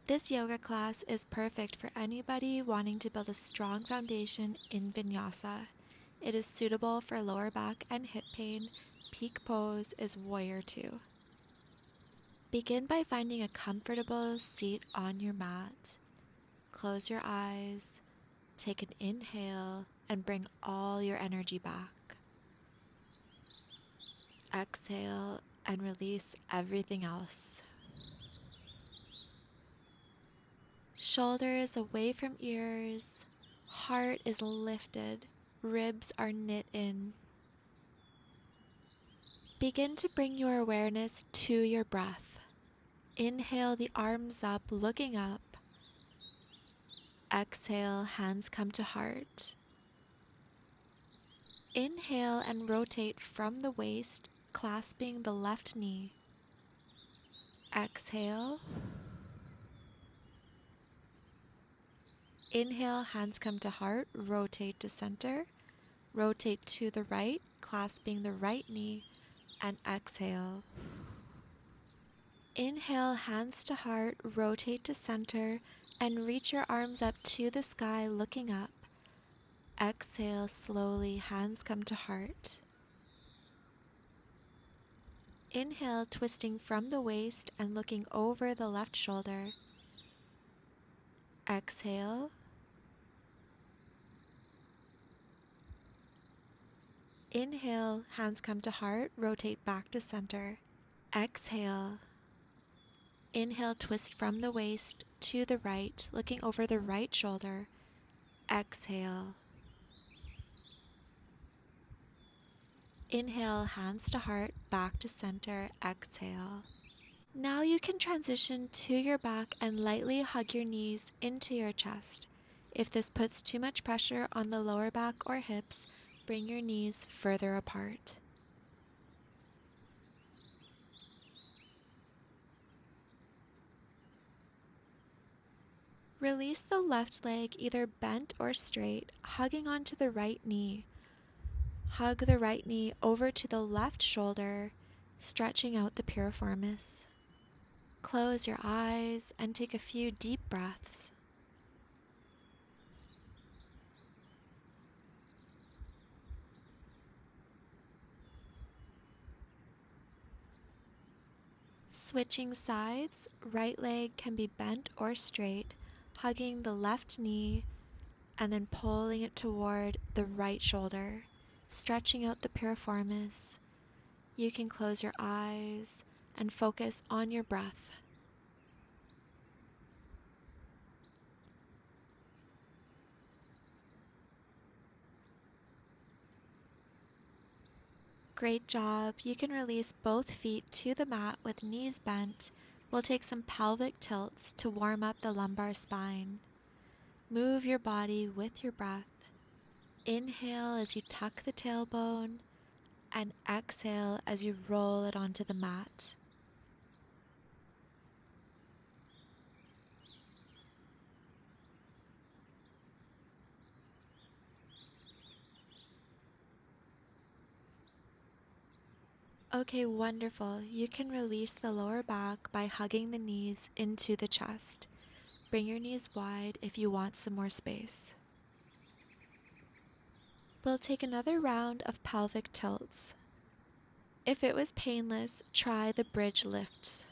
This yoga class is perfect for anybody wanting to build a strong foundation in Vinyasa. It is suitable for lower back and hip pain. Peak pose is Warrior 2. Begin by finding a comfortable seat on your mat. Close your eyes, take an inhale, and bring all your energy back. Exhale and release everything else. Shoulders away from ears, heart is lifted, ribs are knit in. Begin to bring your awareness to your breath. Inhale the arms up, looking up. Exhale, hands come to heart. Inhale and rotate from the waist, clasping the left knee. Exhale. Inhale, hands come to heart, rotate to center. Rotate to the right, clasping the right knee, and exhale. Inhale, hands to heart, rotate to center, and reach your arms up to the sky, looking up. Exhale slowly, hands come to heart. Inhale, twisting from the waist and looking over the left shoulder. Exhale. Inhale, hands come to heart, rotate back to center. Exhale. Inhale, twist from the waist to the right, looking over the right shoulder. Exhale. Inhale, hands to heart, back to center. Exhale. Now you can transition to your back and lightly hug your knees into your chest. If this puts too much pressure on the lower back or hips, bring your knees further apart. Release the left leg either bent or straight, hugging onto the right knee. Hug the right knee over to the left shoulder, stretching out the piriformis. Close your eyes and take a few deep breaths. Switching sides, right leg can be bent or straight, hugging the left knee and then pulling it toward the right shoulder, stretching out the piriformis. You can close your eyes and focus on your breath. Great job. You can release both feet to the mat with knees bent. We'll take some pelvic tilts to warm up the lumbar spine. Move your body with your breath. Inhale as you tuck the tailbone and exhale as you roll it onto the mat. Okay, wonderful. You can release the lower back by hugging the knees into the chest. Bring your knees wide if you want some more space. We'll take another round of pelvic tilts. If it was painless, try the bridge lifts.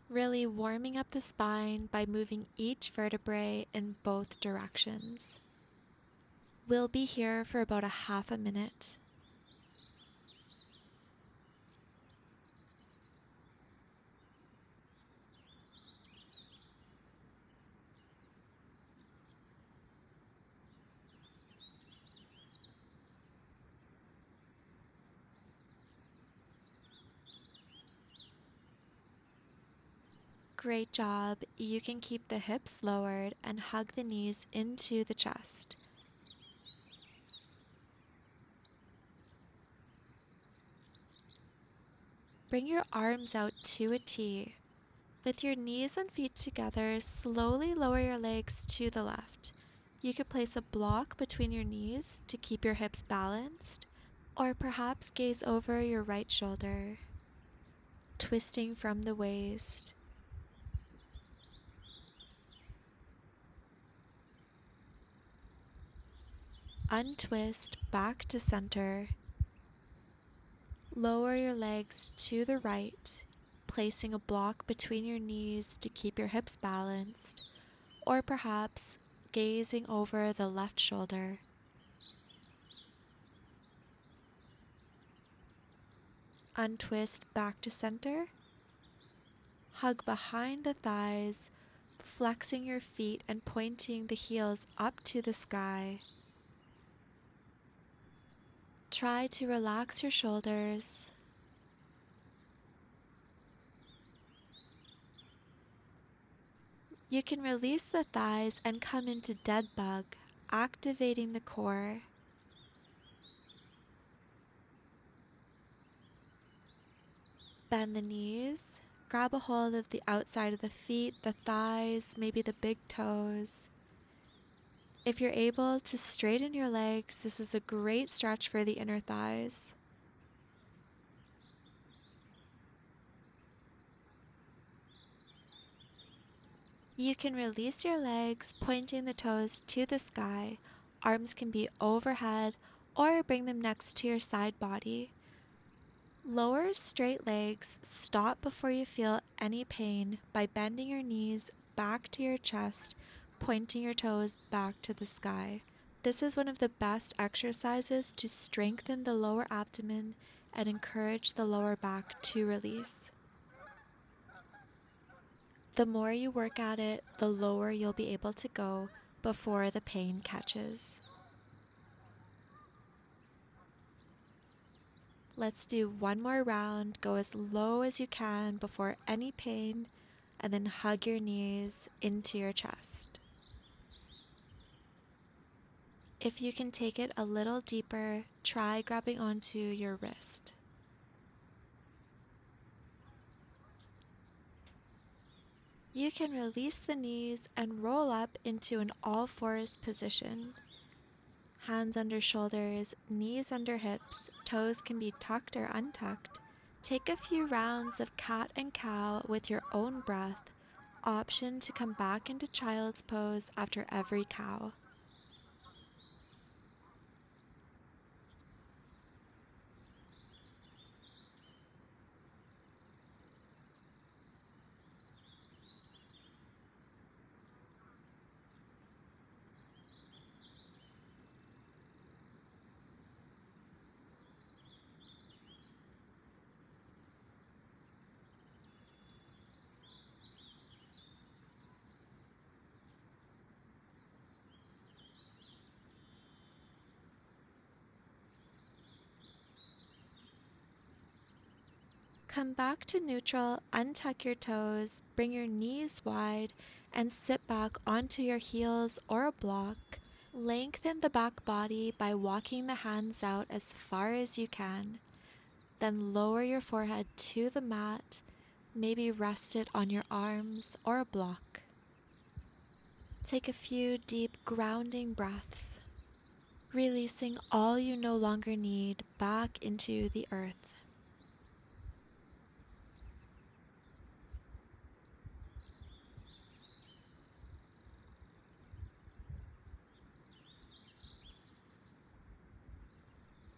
Really warming up the spine by moving each vertebrae in both directions. We'll be here for about a half a minute. Great job. You can keep the hips lowered and hug the knees into the chest. Bring your arms out to a T. With your knees and feet together, slowly lower your legs to the left. You could place a block between your knees to keep your hips balanced, or perhaps gaze over your right shoulder, twisting from the waist. Untwist back to center. Lower your legs to the right, placing a block between your knees to keep your hips balanced, or perhaps gazing over the left shoulder. Untwist back to center. Hug behind the thighs, flexing your feet and pointing the heels up to the sky. Try to relax your shoulders. You can release the thighs and come into dead bug, activating the core. Bend the knees, grab a hold of the outside of the feet, the thighs, maybe the big toes. If you're able to straighten your legs, this is a great stretch for the inner thighs. You can release your legs, pointing the toes to the sky. Arms can be overhead or bring them next to your side body. Lower straight legs, stop before you feel any pain by bending your knees back to your chest, pointing your toes back to the sky. This is one of the best exercises to strengthen the lower abdomen and encourage the lower back to release. The more you work at it, the lower you'll be able to go before the pain catches. Let's do one more round. Go as low as you can before any pain, and then hug your knees into your chest. If you can take it a little deeper, try grabbing onto your wrist. You can release the knees and roll up into an all-fours position. Hands under shoulders, knees under hips, toes can be tucked or untucked. Take a few rounds of cat and cow with your own breath. Option to come back into child's pose after every cow. Come back to neutral, untuck your toes, bring your knees wide, and sit back onto your heels or a block. Lengthen the back body by walking the hands out as far as you can. Then lower your forehead to the mat, maybe rest it on your arms or a block. Take a few deep grounding breaths, releasing all you no longer need back into the earth.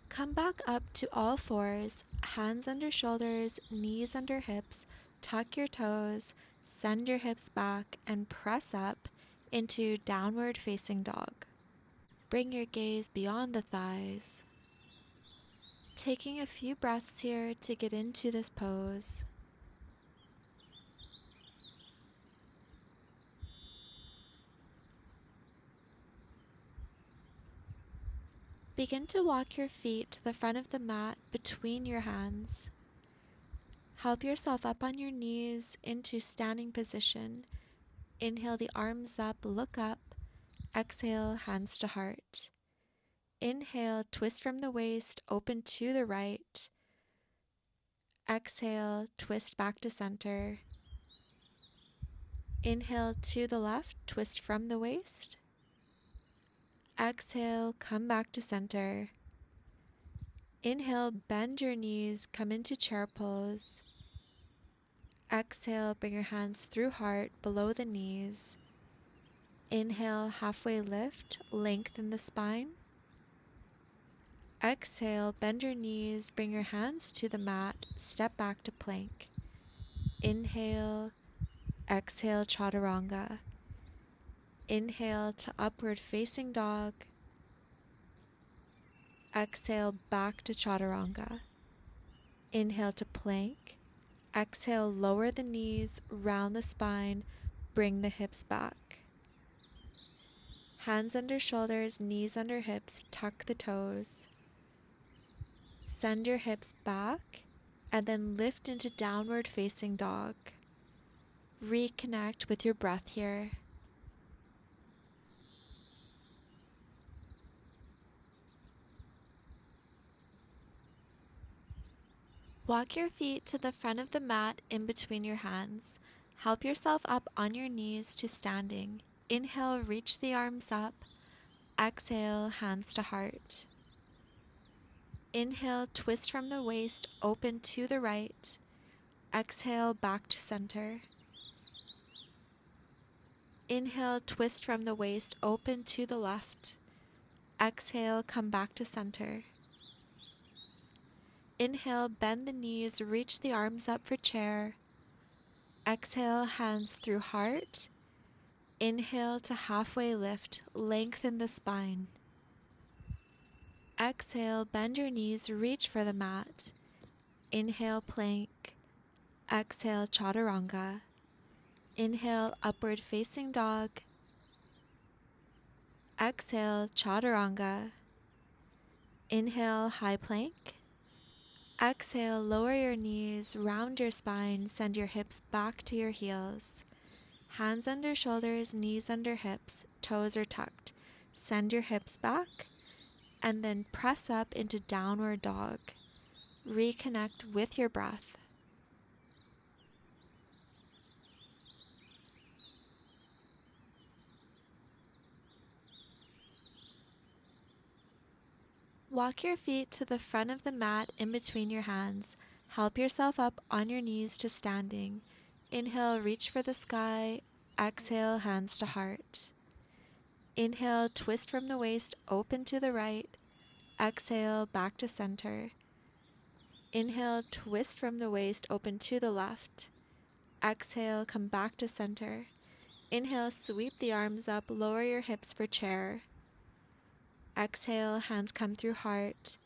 Come back up to all fours, hands under shoulders, knees under hips, tuck your toes, send your hips back, and press up into downward facing dog. Bring your gaze beyond the thighs. Taking a few breaths here to get into this pose. Begin to walk your feet to the front of the mat between your hands. Help yourself up on your knees into standing position. Inhale the arms up, look up. Exhale, hands to heart. Inhale, twist from the waist, open to the right. Exhale, twist back to center. Inhale to the left, twist from the waist. Exhale, come back to center. Inhale, bend your knees, come into chair pose. Exhale, bring your hands through heart, below the knees. Inhale, halfway lift, lengthen the spine. Exhale, bend your knees, bring your hands to the mat, step back to plank. Inhale, exhale, chaturanga. Inhale to upward facing dog. Exhale, back to chaturanga. Inhale to plank. Exhale, lower the knees, round the spine, bring the hips back. Hands under shoulders, knees under hips, tuck the toes. Send your hips back and then lift into downward facing dog. Reconnect with your breath here. Walk your feet to the front of the mat in between your hands. Help yourself up on your knees to standing. Inhale, reach the arms up. Exhale, hands to heart. Inhale, twist from the waist, open to the right. Exhale, back to center. Inhale, twist from the waist, open to the left. Exhale, come back to center. Inhale, bend the knees, reach the arms up for chair. Exhale, hands through heart. Inhale to halfway lift, lengthen the spine. Exhale, bend your knees, reach for the mat. Inhale, plank. Exhale, chaturanga. Inhale, upward facing dog. Exhale, chaturanga. Inhale, high plank. Exhale, lower your knees, round your spine, send your hips back to your heels. Hands under shoulders, knees under hips, toes are tucked. Send your hips back and then press up into downward dog. Reconnect with your breath. Walk your feet to the front of the mat in between your hands. Help yourself up on your knees to standing. Inhale, reach for the sky. Exhale, hands to heart. Inhale, twist from the waist, open to the right. Exhale, back to center. Inhale, twist from the waist, open to the left. Exhale, come back to center. Inhale, sweep the arms up, lower your hips for chair. Exhale, hands come through heart.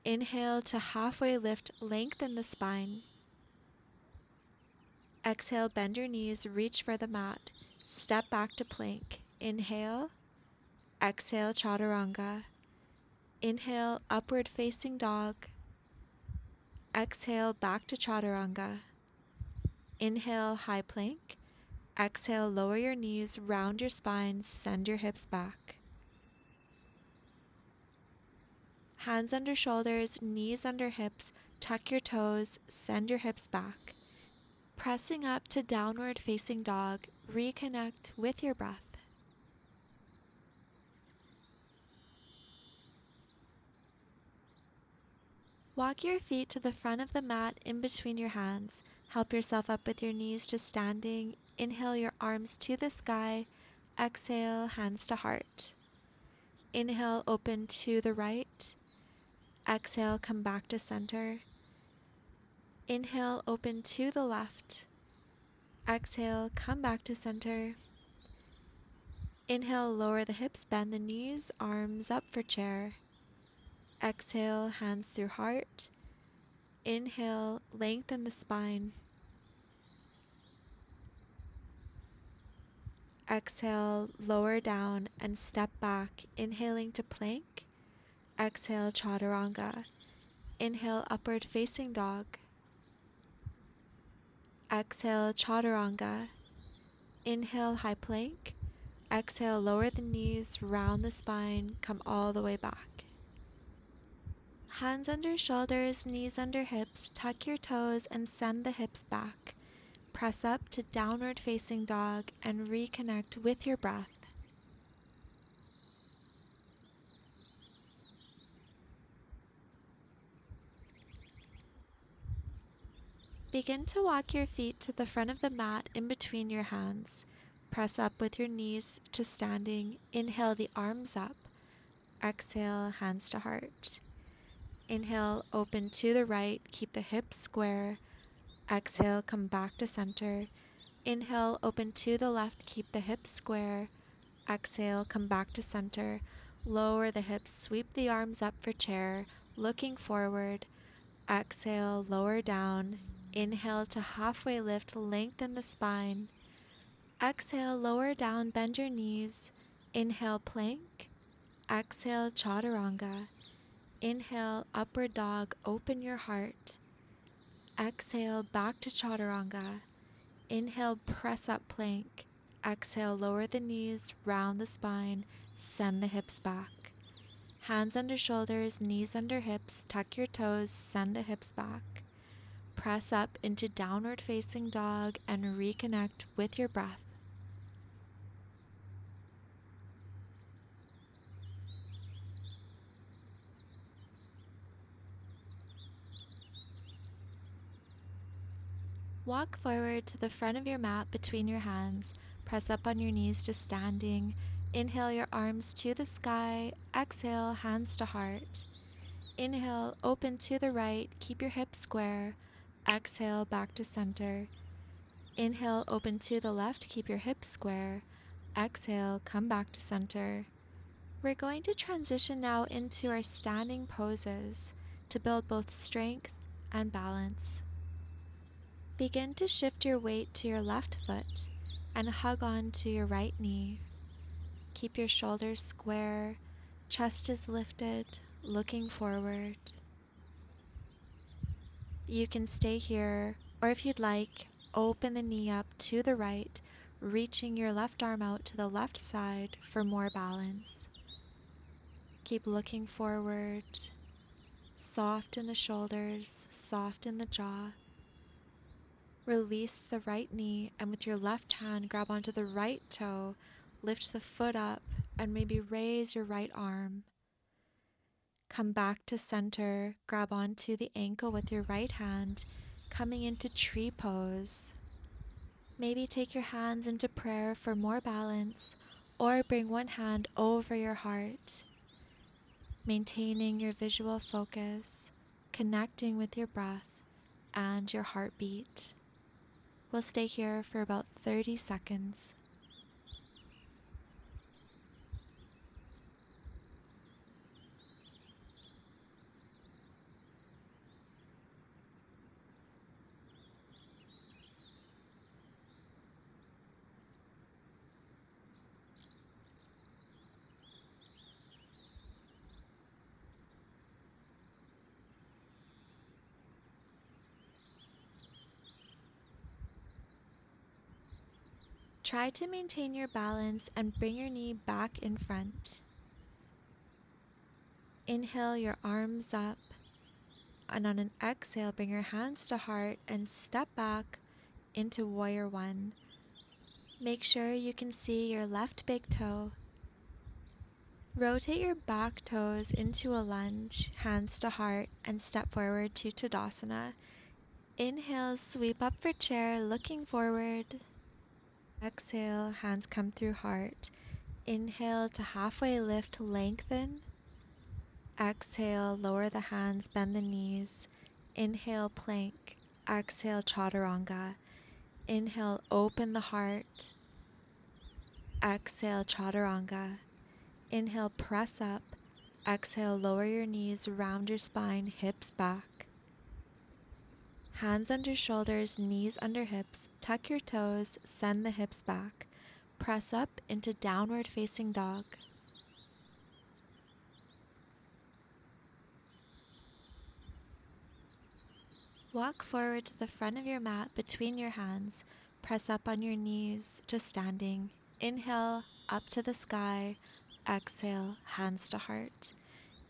Inhale to halfway lift, lengthen the spine. Exhale, bend your knees, reach for the mat. Step back to plank. Inhale. Exhale, chaturanga. Inhale, upward facing dog. Exhale, back to chaturanga. Inhale, high plank. Exhale, lower your knees, round your spine, send your hips back. Hands under shoulders, knees under hips, tuck your toes, send your hips back. Pressing up to downward facing dog, reconnect with your breath. Walk your feet to the front of the mat in between your hands. Help yourself up with your knees to standing. Inhale your arms to the sky. Exhale, hands to heart. Inhale, open to the right. Exhale, come back to center. Inhale, open to the left. Exhale, come back to center. Inhale, lower the hips, bend the knees, arms up for chair. Exhale, hands through heart. Inhale, lengthen the spine. Exhale, lower down and step back, inhaling to plank. Exhale, chaturanga. Inhale, upward facing dog. Exhale, chaturanga. Inhale, high plank. Exhale, lower the knees, round the spine, come all the way back. Hands under shoulders, knees under hips, tuck your toes and send the hips back. Press up to downward facing dog and reconnect with your breath. Begin to walk your feet to the front of the mat in between your hands. Press up with your knees to standing. Inhale the arms up. Exhale, hands to heart. Inhale, open to the right, keep the hips square. Exhale, come back to center. Inhale, open to the left, keep the hips square. Exhale, come back to center. Lower the hips, sweep the arms up for chair, looking forward. Exhale, lower down. Inhale to halfway lift, lengthen the spine. Exhale, lower down, bend your knees. Inhale, plank. Exhale, chaturanga. Inhale, upward dog, open your heart. Exhale, back to chaturanga. Inhale, press up plank. Exhale, lower the knees, round the spine, send the hips back. Hands under shoulders, knees under hips, tuck your toes, send the hips back. Press up into downward facing dog and reconnect with your breath. Walk forward to the front of your mat between your hands. Press up on your knees to standing. Inhale your arms to the sky. Exhale, hands to heart. Inhale, open to the right. Keep your hips square. Exhale, back to center. Inhale, open to the left. Keep your hips square. Exhale, come back to center. We're going to transition now into our standing poses to build both strength and balance. Begin to shift your weight to your left foot and hug on to your right knee. Keep your shoulders square, chest is lifted, looking forward. You can stay here, or if you'd like, open the knee up to the right, reaching your left arm out to the left side for more balance. Keep looking forward, soft in the shoulders, soft in the jaw. Release the right knee and with your left hand grab onto the right toe, lift the foot up and maybe raise your right arm. Come back to center, grab onto the ankle with your right hand, coming into tree pose. Maybe take your hands into prayer for more balance or bring one hand over your heart, maintaining your visual focus, connecting with your breath and your heartbeat. We'll stay here for about 30 seconds. Try to maintain your balance and bring your knee back in front. Inhale your arms up, and on an exhale, bring your hands to heart and step back into warrior one. Make sure you can see your left big toe. Rotate your back toes into a lunge, hands to heart, and step forward to Tadasana. Inhale, sweep up for chair, looking forward. Exhale, hands come through heart. Inhale to halfway lift, lengthen. Exhale, lower the hands, bend the knees. Inhale, plank. Exhale, chaturanga. Inhale, open the heart. Exhale, chaturanga. Inhale, press up. Exhale, lower your knees, round your spine, hips back. Hands under shoulders, knees under hips. Tuck your toes, send the hips back. Press up into downward facing dog. Walk forward to the front of your mat between your hands. Press up on your knees to standing. Inhale, up to the sky. Exhale, hands to heart.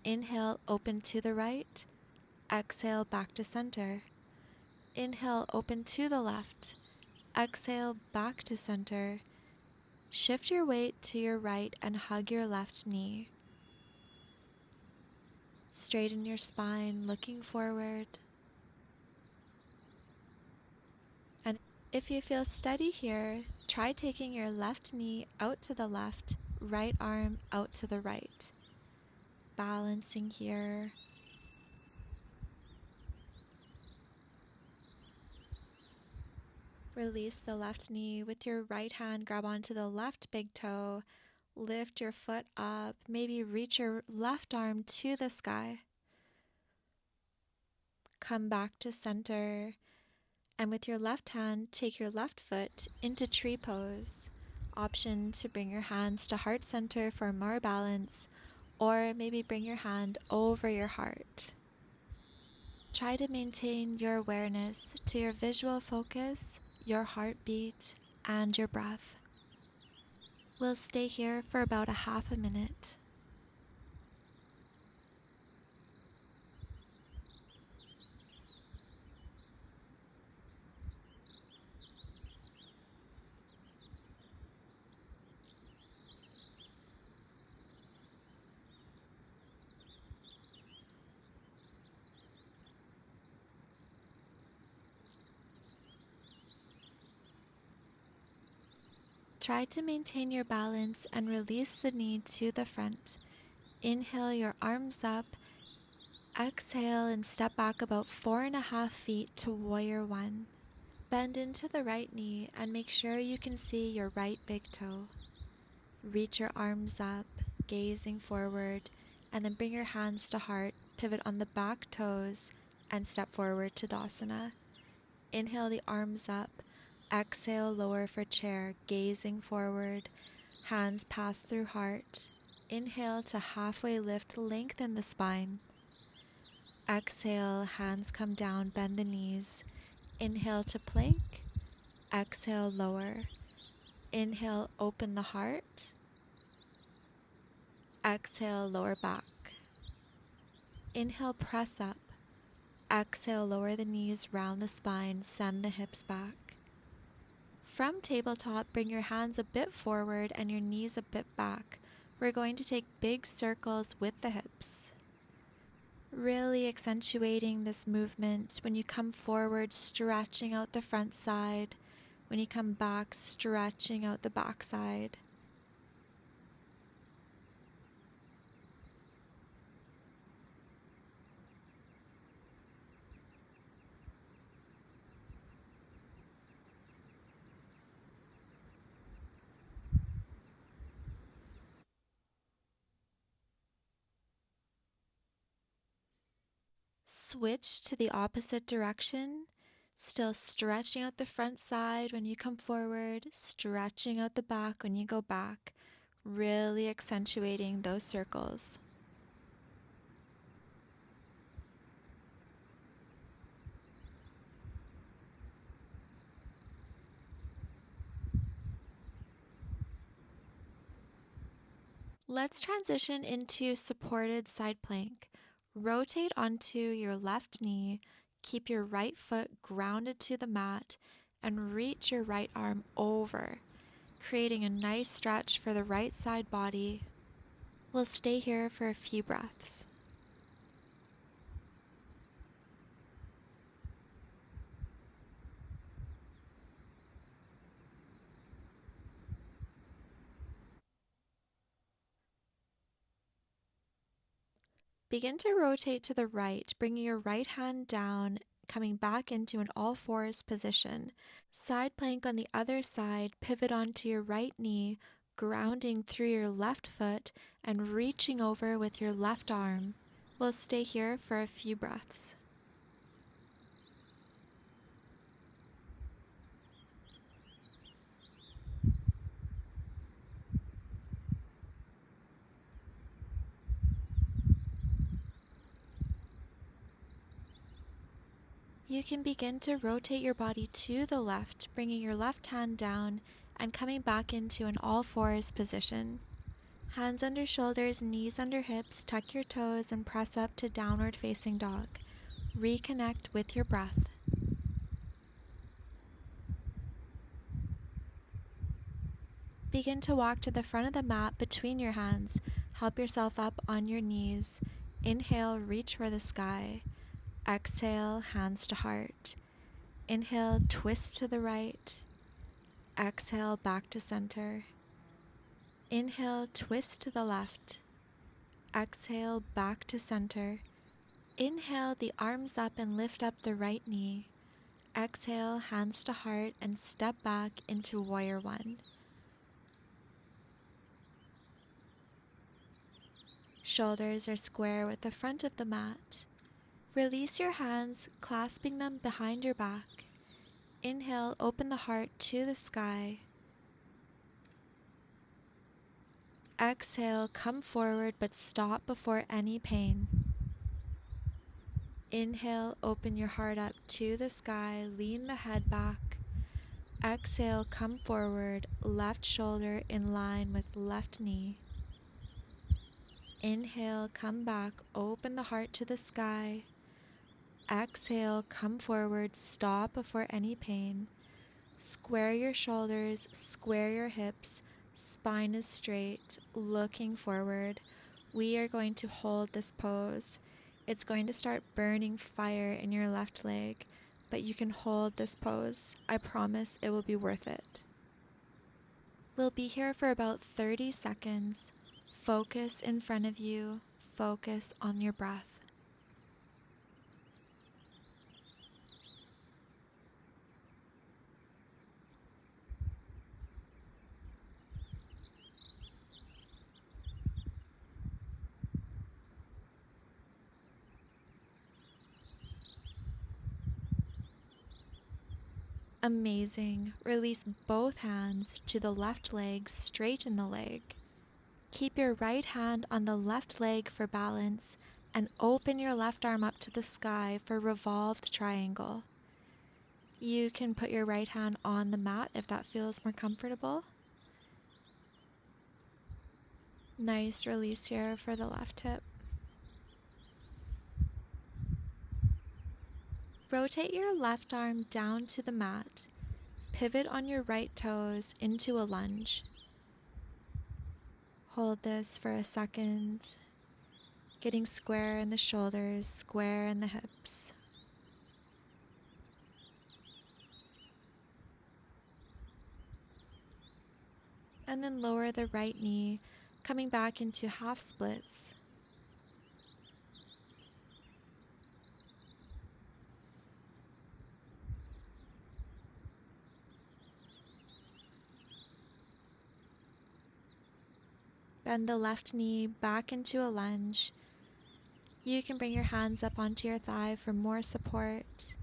Inhale, open to the right. Exhale, back to center. Inhale, open to the left. Exhale, back to center. Shift your weight to your right and hug your left knee. Straighten your spine, looking forward. And if you feel steady here, try taking your left knee out to the left, right arm out to the right. Balancing here. Release the left knee. With your right hand, grab onto the left big toe. Lift your foot up. Maybe reach your left arm to the sky. Come back to center. And with your left hand, take your left foot into tree pose. Option to bring your hands to heart center for more balance, or maybe bring your hand over your heart. Try to maintain your awareness to your visual focus, your heartbeat, and your breath. We'll stay here for about a half a minute. Try to maintain your balance and release the knee to the front. Inhale your arms up. Exhale and step back about 4.5 feet to warrior one. Bend into the right knee and make sure you can see your right big toe. Reach your arms up, gazing forward, and then bring your hands to heart, pivot on the back toes, and step forward to Tadasana. Inhale the arms up, exhale lower for chair, gazing forward, hands pass through heart. Inhale to halfway lift, lengthen the spine. Exhale, hands come down, bend the knees. Inhale to plank. Exhale, lower. Inhale, open the heart. Exhale, lower back. Inhale, press up. Exhale, lower the knees, round the spine, send the hips back. From tabletop, bring your hands a bit forward and your knees a bit back. We're going to take big circles with the hips. Really accentuating this movement. When you come forward, stretching out the front side. When you come back, stretching out the back side. Switch to the opposite direction. Still stretching out the front side when you come forward, stretching out the back when you go back. Really accentuating those circles. Let's transition into supported side plank. Rotate onto your left knee, keep your right foot grounded to the mat, and reach your right arm over, creating a nice stretch for the right side body. We'll stay here for a few breaths. Begin to rotate to the right, bringing your right hand down, coming back into an all fours position. Side plank on the other side, pivot onto your right knee, grounding through your left foot and reaching over with your left arm. We'll stay here for a few breaths. You can begin to rotate your body to the left, bringing your left hand down and coming back into an all fours position. Hands under shoulders, knees under hips, tuck your toes and press up to downward facing dog. Reconnect with your breath. Begin to walk to the front of the mat between your hands. Help yourself up on your knees. Inhale, reach for the sky. Exhale, hands to heart. Inhale, twist to the right. Exhale, back to center. Inhale, twist to the left. Exhale, back to center. Inhale the arms up and lift up the right knee. Exhale, hands to heart, and step back into warrior one. Shoulders are square with the front of the mat. Release your hands, clasping them behind your back. Inhale, open the heart to the sky. Exhale, come forward but stop before any pain. Inhale, open your heart up to the sky, lean the head back. Exhale, come forward, left shoulder in line with left knee. Inhale, come back, open the heart to the sky. Exhale, come forward, stop before any pain. Square your shoulders, square your hips, spine is straight, looking forward. We are going to hold this pose. It's going to start burning fire in your left leg, but you can hold this pose. I promise it will be worth it. We'll be here for about 30 seconds. Focus in front of you, focus on your breath. Amazing. Release both hands to the left leg, straighten the leg. Keep your right hand on the left leg for balance and open your left arm up to the sky for revolved triangle. You can put your right hand on the mat if that feels more comfortable. Nice release here for the left hip. Rotate your left arm down to the mat. Pivot on your right toes into a lunge. Hold this for a second, getting square in the shoulders, square in the hips. And then lower the right knee, coming back into half splits. Bend the left knee back into a lunge. You can bring your hands up onto your thigh for more support.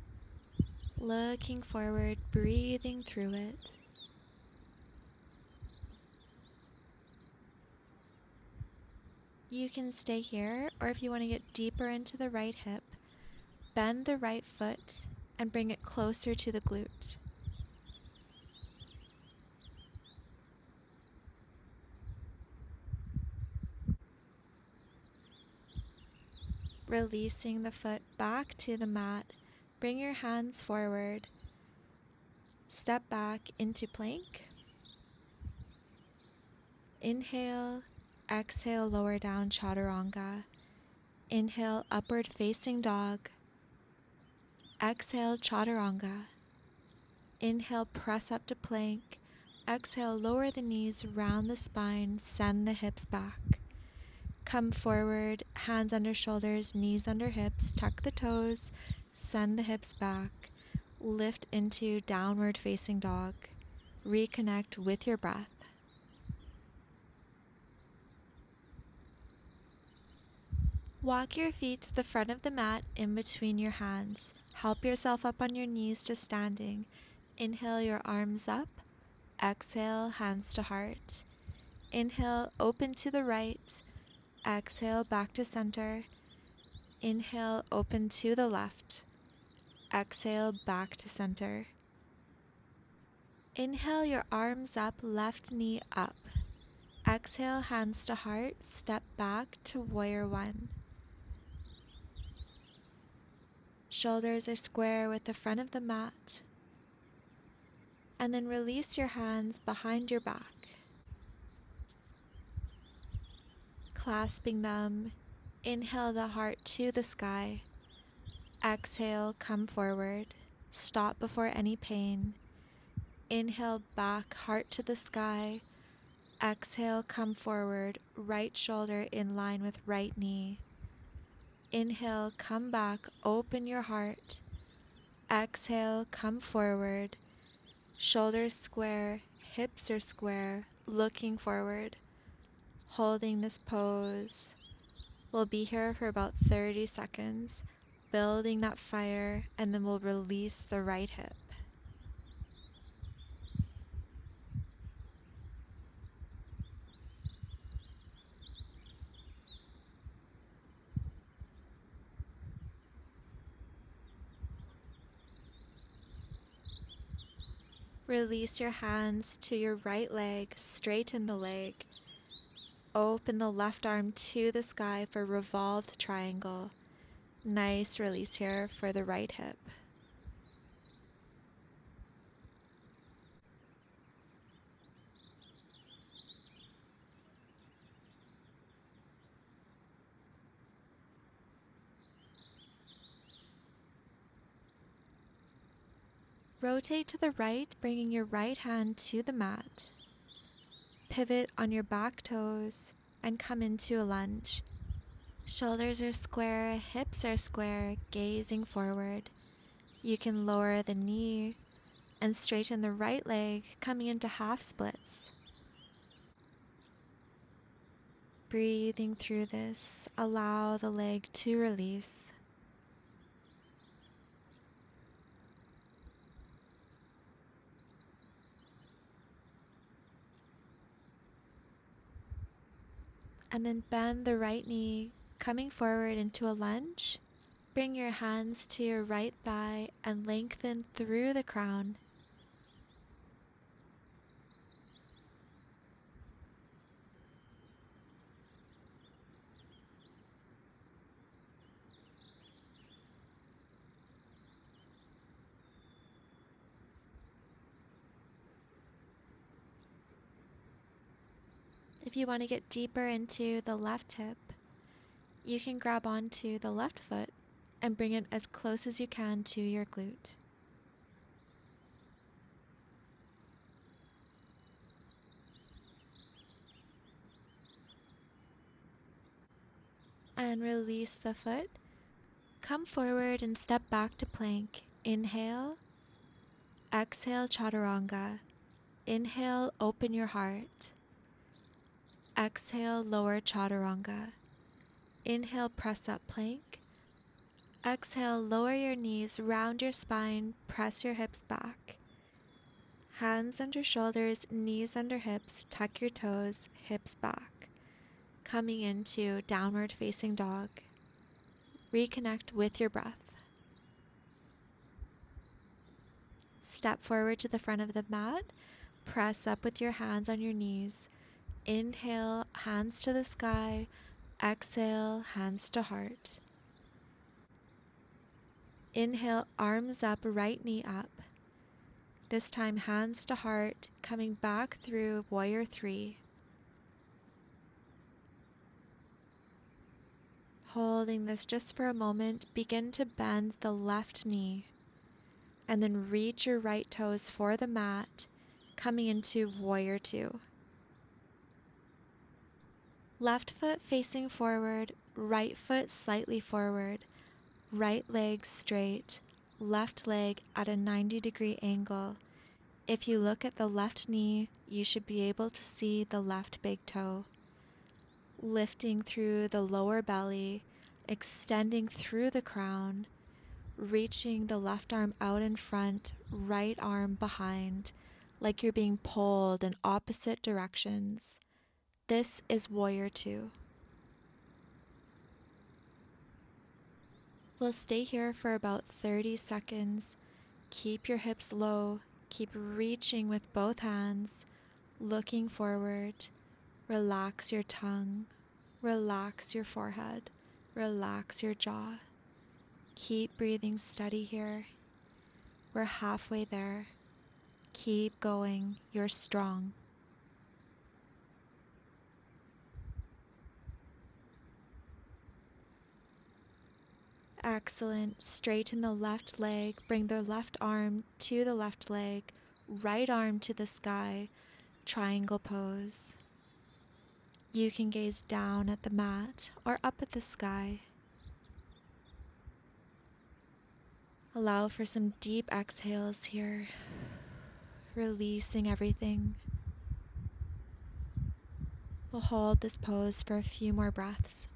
Looking forward, breathing through it. You can stay here, or if you want to get deeper into the right hip, bend the right foot and bring it closer to the glute. Releasing the foot back to the mat, bring your hands forward. Step back into plank. Inhale, exhale, lower down chaturanga. Inhale, upward facing dog. Exhale, chaturanga. Inhale, press up to plank. Exhale, lower the knees, round the spine, send the hips back. Come forward, hands under shoulders, knees under hips, tuck the toes, send the hips back. Lift into downward facing dog. Reconnect with your breath. Walk your feet to the front of the mat in between your hands. Help yourself up on your knees to standing. Inhale your arms up. Exhale, hands to heart. Inhale, open to the right. Exhale, back to center. Inhale, open to the left. Exhale, back to center. Inhale your arms up, left knee up. Exhale, hands to heart. Step back to warrior one. Shoulders are square with the front of the mat. And then release your hands behind your back. Clasping them, inhale the heart to the sky. Exhale, come forward. Stop before any pain. Inhale back, heart to the sky. Exhale, come forward, right shoulder in line with right knee. Inhale, come back, open your heart. Exhale, come forward. Shoulders square, hips are square, looking forward. Holding this pose. We'll be here for about 30 seconds, building that fire, and then we'll release the right hip. Release your hands to your right leg, straighten the leg. Open the left arm to the sky for revolved triangle. Nice release here for the right hip. Rotate to the right, bringing your right hand to the mat. Pivot on your back toes and come into a lunge. Shoulders are square, hips are square, gazing forward. You can lower the knee and straighten the right leg, coming into half splits. Breathing through this, allow the leg to release. And then bend the right knee, coming forward into a lunge. Bring your hands to your right thigh and lengthen through the crown. If you want to get deeper into the left hip, you can grab onto the left foot and bring it as close as you can to your glute. And release the foot. Come forward and step back to plank. Inhale. Exhale, chaturanga. Inhale, open your heart. Exhale, lower chaturanga. Inhale, press up plank. Exhale, lower your knees, round your spine, press your hips back. Hands under shoulders, knees under hips, tuck your toes, hips back. Coming into downward facing dog. Reconnect with your breath. Step forward to the front of the mat. Press up with your hands on your knees. Inhale, hands to the sky. Exhale, hands to heart. Inhale, arms up, right knee up. This time, hands to heart, coming back through warrior three. Holding this just for a moment, begin to bend the left knee. And then reach your right toes for the mat, coming into warrior two. Left foot facing forward, right foot slightly forward, right leg straight, left leg at a 90-degree angle. If you look at the left knee, you should be able to see the left big toe. Lifting through the lower belly, extending through the crown, reaching the left arm out in front, right arm behind, like you're being pulled in opposite directions. This is warrior two. We'll stay here for about 30 seconds. Keep your hips low. Keep reaching with both hands, looking forward. Relax your tongue. Relax your forehead. Relax your jaw. Keep breathing steady here. We're halfway there. Keep going. You're strong. Excellent. Straighten the left leg. Bring the left arm to the left leg. Right arm to the sky. Triangle pose. You can gaze down at the mat or up at the sky. Allow for some deep exhales here, releasing everything. We'll hold this pose for a few more breaths.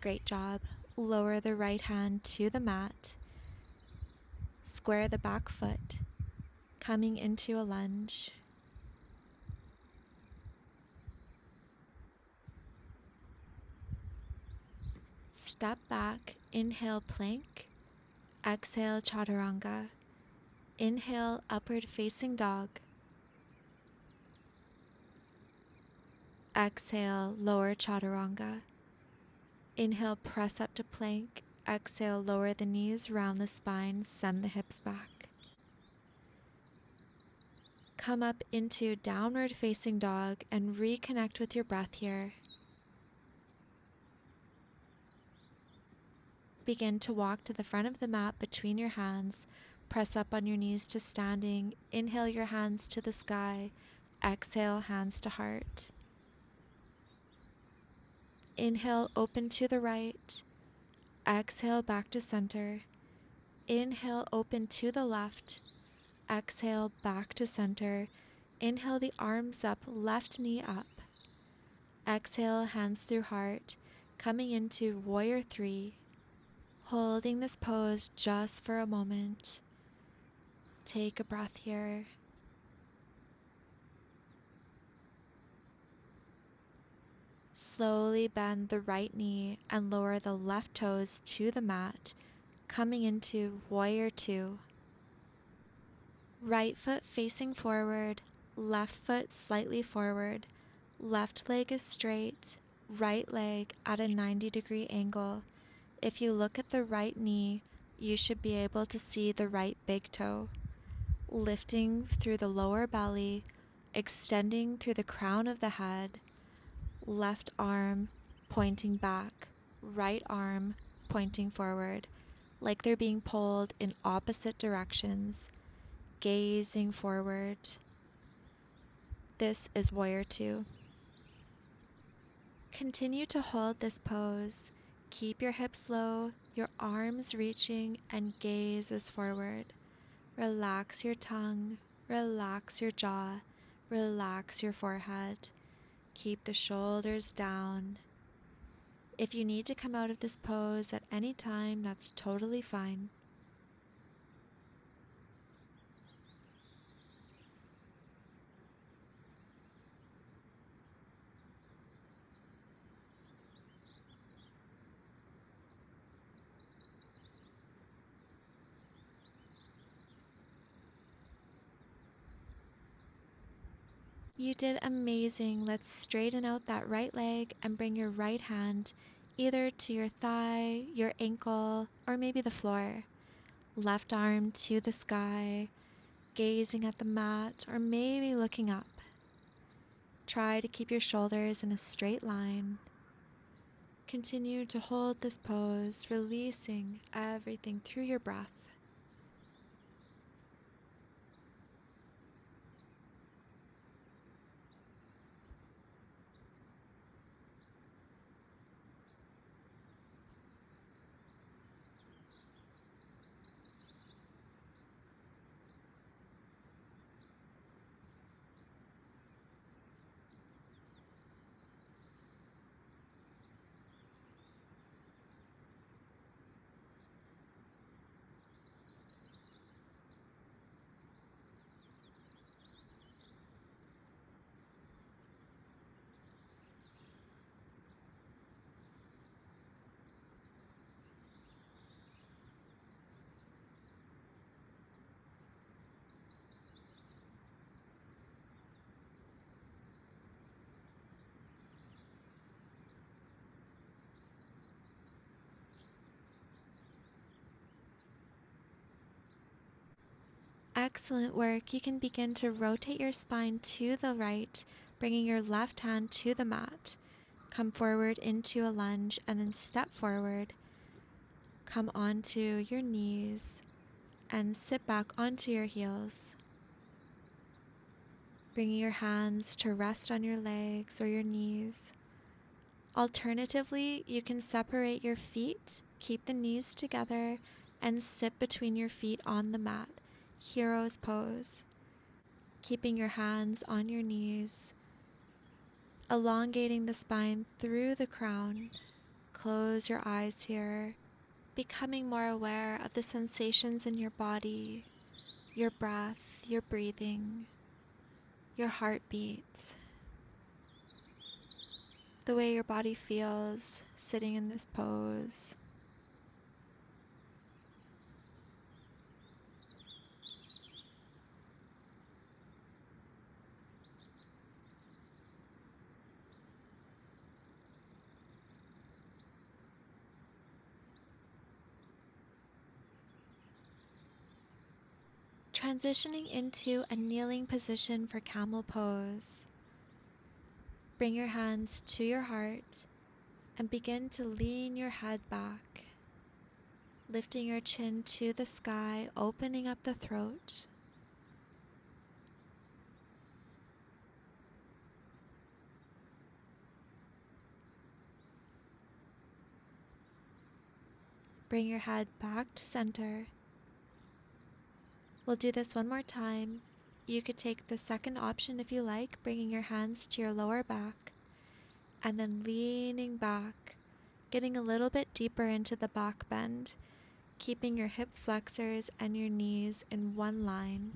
Great job. Lower the right hand to the mat. Square the back foot, coming into a lunge. Step back, inhale plank, exhale chaturanga. Inhale upward facing dog. Exhale lower chaturanga. Inhale press up to plank. Exhale lower the knees, round the spine, send the hips back. Come up into downward facing dog and reconnect with your breath here. Begin to walk to the front of the mat between your hands. Press up on your knees to standing. Inhale your hands to the sky. Exhale hands to heart. Inhale open to the right. Exhale back to center. Inhale open to the left. Exhale back to center. Inhale the arms up, left knee up. Exhale hands through heart, coming into warrior 3. Holding this pose just for a moment. Take a breath here. Slowly bend the right knee and lower the left toes to the mat, coming into warrior 2. Right foot facing forward, left foot slightly forward, left leg is straight, right leg at a 90-degree angle. If you look at the right knee, you should be able to see the right big toe. Lifting through the lower belly, extending through the crown of the head, left arm pointing back, right arm pointing forward, like they're being pulled in opposite directions, gazing forward. This is warrior 2. Continue to hold this pose. Keep your hips low, your arms reaching, and gaze is forward. Relax your tongue, relax your jaw, relax your forehead. Keep the shoulders down. If you need to come out of this pose at any time, that's totally fine. You did amazing. Let's straighten out that right leg and bring your right hand either to your thigh, your ankle, or maybe the floor. Left arm to the sky, gazing at the mat, or maybe looking up. Try to keep your shoulders in a straight line. Continue to hold this pose, releasing everything through your breath. Excellent work. You can begin to rotate your spine to the right, bringing your left hand to the mat. Come forward into a lunge and then step forward. Come onto your knees and sit back onto your heels. Bringing your hands to rest on your legs or your knees. Alternatively, you can separate your feet, keep the knees together, and sit between your feet on the mat, hero's pose. Keeping your hands on your knees, elongating the spine through the crown. Close your eyes here, becoming more aware of the sensations in your body, your breath, your breathing, your heartbeat, the way your body feels sitting in this pose. Transitioning into a kneeling position for camel pose. Bring your hands to your heart and begin to lean your head back, lifting your chin to the sky, opening up the throat. Bring your head back to center. We'll do this one more time. You could take the second option if you like, bringing your hands to your lower back and then leaning back, getting a little bit deeper into the back bend, keeping your hip flexors and your knees in one line.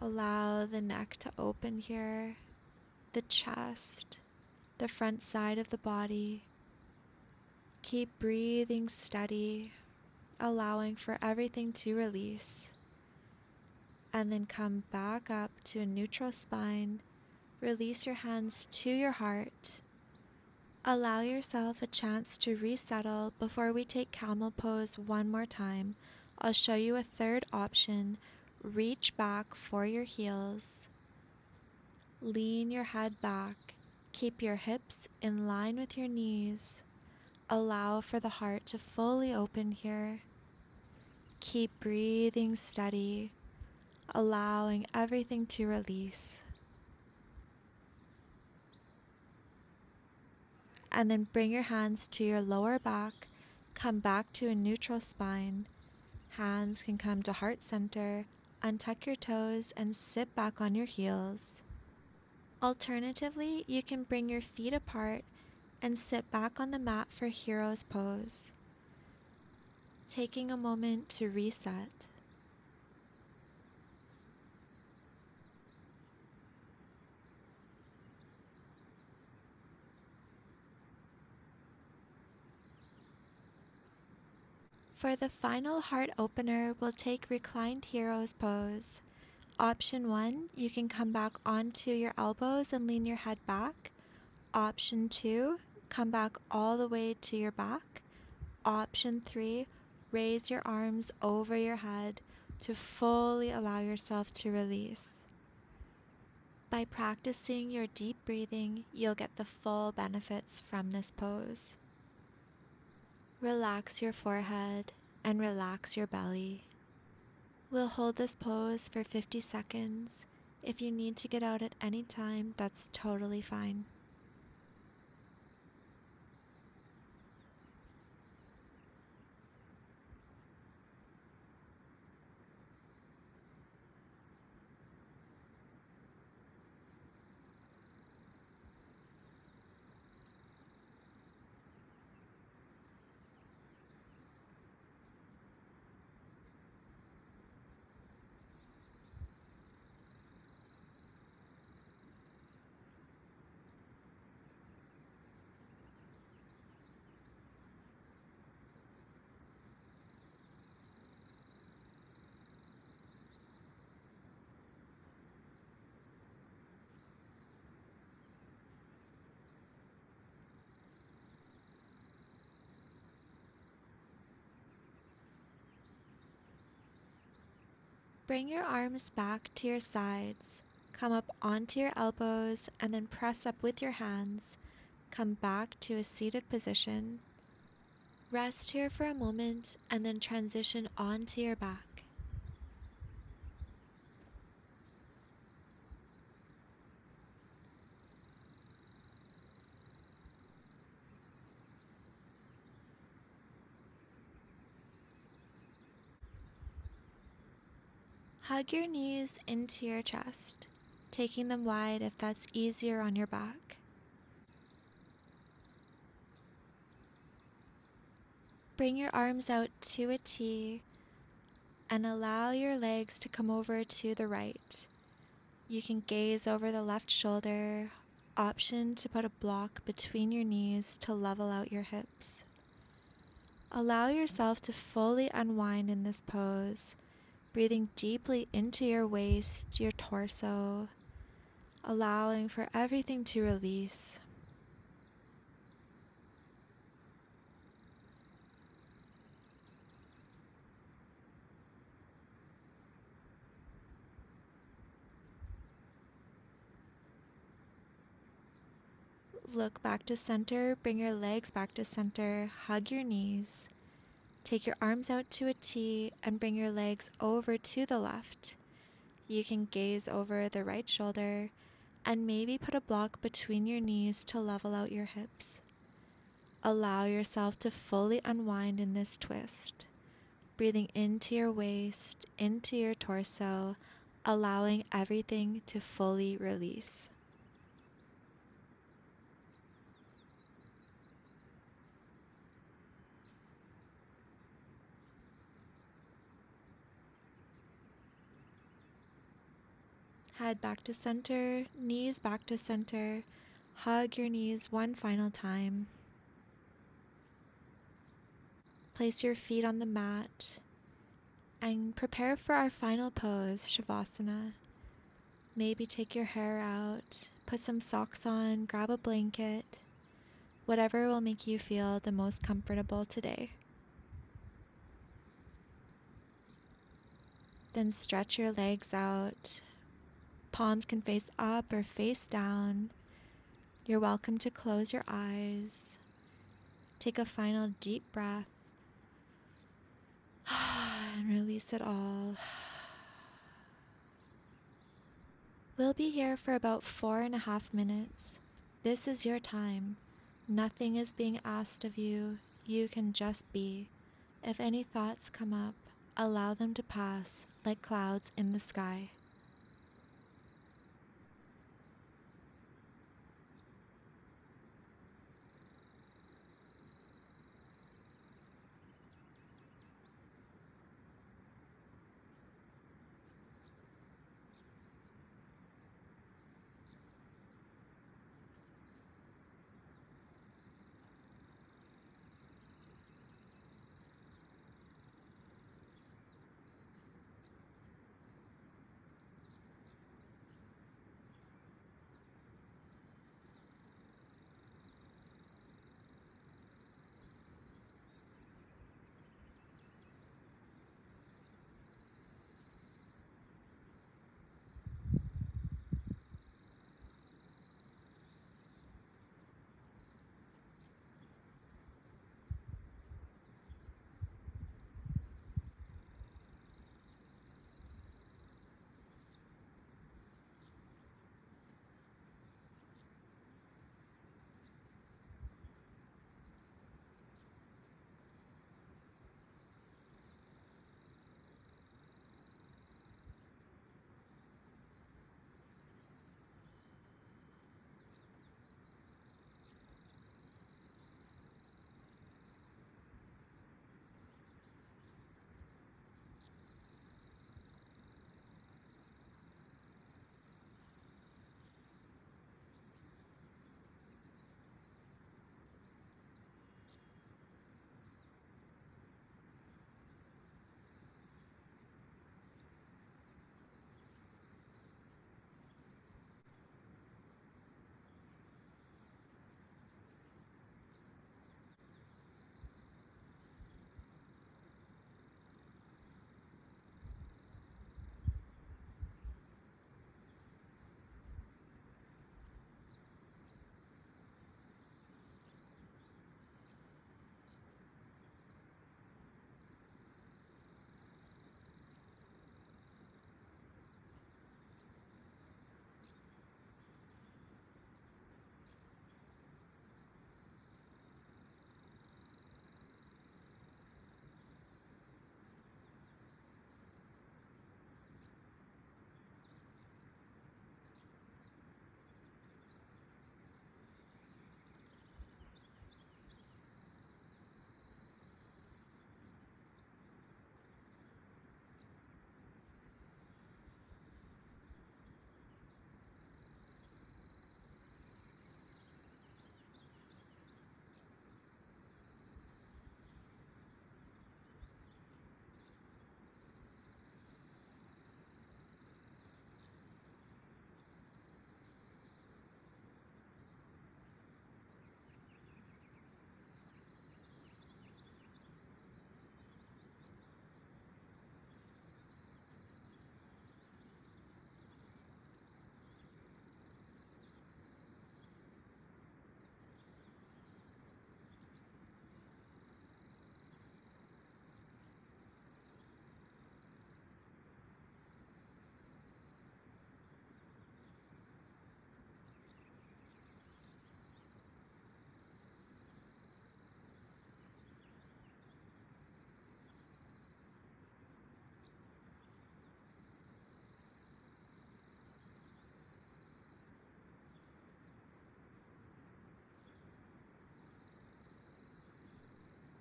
Allow the neck to open here, the chest, the front side of the body. Keep breathing steady, allowing for everything to release. And then come back up to a neutral spine. Release your hands to your heart. Allow yourself a chance to resettle before we take camel pose one more time. I'll show you a third option. Reach back for your heels. Lean your head back. Keep your hips in line with your knees. Allow for the heart to fully open here. Keep breathing steady, allowing everything to release. And then bring your hands to your lower back. Come back to a neutral spine. Hands can come to heart center. Untuck your toes and sit back on your heels. Alternatively, you can bring your feet apart and sit back on the mat for hero's pose. Taking a moment to reset. For the final heart opener, we'll take reclined hero's pose. Option 1, you can come back onto your elbows and lean your head back. Option 2, come back all the way to your back. Option 3, raise your arms over your head to fully allow yourself to release. By practicing your deep breathing, you'll get the full benefits from this pose. Relax your forehead and relax your belly. We'll hold this pose for 50 seconds. If you need to get out at any time, that's totally fine. Bring your arms back to your sides. Come up onto your elbows and then press up with your hands. Come back to a seated position. Rest here for a moment and then transition onto your back. Hug your knees into your chest, taking them wide if that's easier on your back. Bring your arms out to a T and allow your legs to come over to the right. You can gaze over the left shoulder, option to put a block between your knees to level out your hips. Allow yourself to fully unwind in this pose, breathing deeply into your waist, your torso, allowing for everything to release. Look back to center, bring your legs back to center, hug your knees. Take your arms out to a T and bring your legs over to the left. You can gaze over the right shoulder and maybe put a block between your knees to level out your hips. Allow yourself to fully unwind in this twist, breathing into your waist, into your torso, allowing everything to fully release. Head back to center, knees back to center. Hug your knees one final time. Place your feet on the mat and prepare for our final pose, Shavasana. Maybe take your hair out, put some socks on, grab a blanket, whatever will make you feel the most comfortable today. Then stretch your legs out. Palms can face up or face down. You're welcome to close your eyes. Take a final deep breath and release it all. We'll be here for about 4.5 minutes. This is your time. Nothing is being asked of you. You can just be. If any thoughts come up, allow them to pass like clouds in the sky.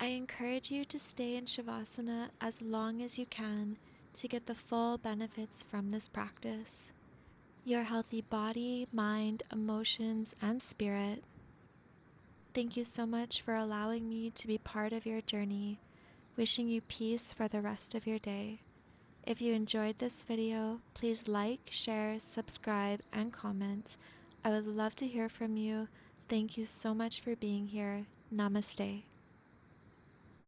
I encourage you to stay in Shavasana as long as you can to get the full benefits from this practice. Your healthy body, mind, emotions, and spirit. Thank you so much for allowing me to be part of your journey. Wishing you peace for the rest of your day. If you enjoyed this video, please like, share, subscribe, and comment. I would love to hear from you. Thank you so much for being here. Namaste.